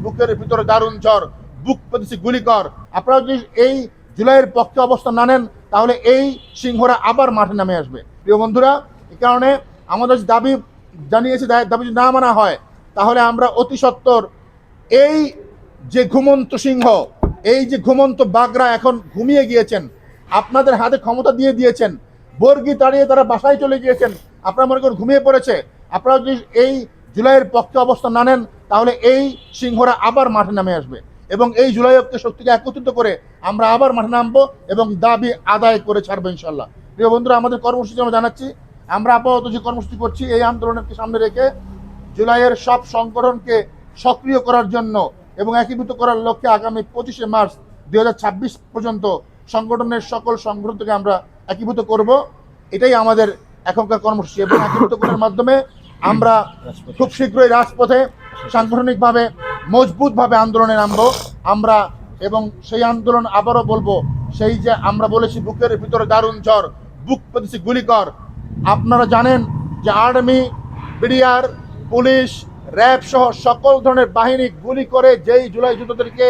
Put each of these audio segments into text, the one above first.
বুকের ভিতরে দারুণ ঝড়, বুক পেতেছি গুলি কর। আপনারা যদি এই জুলাইয়ের পক্ষে অবস্থান না নেন তাহলে এই সিংহরা আবার মাঠে নামে আসবে। প্রিয় বন্ধুরা, এই কারণে আমাদের দাবি জানিয়েছে, দাবি যদি না মানা হয় তাহলে আমরা অতি সত্বর এই যে ঘুমন্ত সিংহ, এই যে ঘুমন্ত বাঘরা এখন ঘুমিয়ে গিয়েছেন, আপনাদের হাতে ক্ষমতা দিয়ে দিয়েছেন, বর্গি তাড়িয়ে তারা বাসায় চলে গিয়েছেন, আপনারা মনে করেন ঘুমিয়ে পড়েছে। আপনারা যদি এই জুলাইয়ের পক্ষে অবস্থান না নেন তাহলে এই সিংহরা আবার মাঠে নামে আসবে এবং এই জুলাই ঐক্য শক্তিকে একত্রিত করে আমরা আবার মাঠে নামবো এবং দাবি আদায় করে ছাড়বো ইনশাল্লাহ। প্রিয় বন্ধুরা, আমাদের কর্মসূচি আমরা জানাচ্ছি। আমরা আপাতত যে কর্মসূচি করছি এই আন্দোলনকে সামনে রেখে জুলাইয়ের সব সংগঠনকে সক্রিয় করার জন্য এবং একীভূত করার লক্ষ্যে আগামী 25শে মার্চ 2026 পর্যন্ত সংগঠনের সকল সংগঠনকে আমরা একীভূত করব। এটাই আমাদের এখনকার কর্মসূচি এবং একীভূত করার মাধ্যমে আমরা খুব শীঘ্রই রাজপথে সাংগঠনিকভাবে মজবুতভাবে আন্দোলনে নামবো আমরা। এবং সেই আন্দোলন আবারও বলবো, সেই যে আমরা বলেছি বুকের ভিতরে দারুণ ঝড়, বুক পেতেছি গুলি কর। আপনারা জানেন যে আর্মি, বিডিআর, পুলিশ, র্যাব সহ সকল ধরনের বাহিনী গুলি করে যেই জুলাই যোদ্ধাদেরকে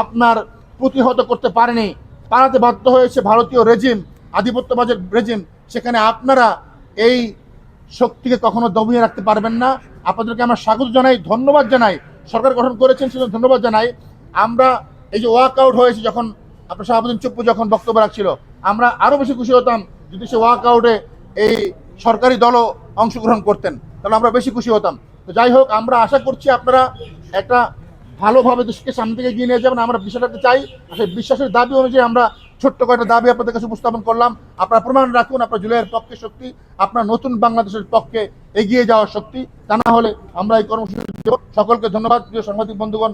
আপনার প্রতিহত করতে পারেনি, পালাতে বাধ্য হয়েছে ভারতীয় রেজিম, আধিপত্যবাদের রেজিম, সেখানে আপনারা এই শক্তিকে কখনো দমিয়ে রাখতে পারবেন না। আপনাদেরকে আমরা স্বাগত জানাই, ধন্যবাদ জানাই। সরকার গঠন করেছেন সেজন্য ধন্যবাদ জানাই। আমরা এই যে ওয়াক আউট হয়েছে, যখন আপনার সভাপতি চুপ্পু যখন বক্তব্য রাখছিল, আমরা আরও বেশি খুশি হতাম যদি সে ওয়াক আউটে এই সরকারি দলও অংশগ্রহণ করতেন, তাহলে আমরা বেশি খুশি হতাম। তো যাই হোক, আমরা আশা করছি আপনারা একটা ভালোভাবে দেশকে সামনে থেকে এগিয়ে নিয়ে যাবেন, আমরা বিশ্বাসটা চাই। সেই বিশ্বাসের দাবি অনুযায়ী আমরা ছোট্ট কয়েকটা দাবি আপনাদের কাছে উপস্থাপন করলাম। আপনারা প্রমাণ রাখুন আপনার জুলাইয়ের পক্ষে শক্তি, আপনার নতুন বাংলাদেশের পক্ষে এগিয়ে যাওয়ার শক্তি। তা না হলে আমরা এই কর্মসূচি দেব। সকলকে ধন্যবাদ। প্রিয় সাংবাদিক বন্ধুগণ।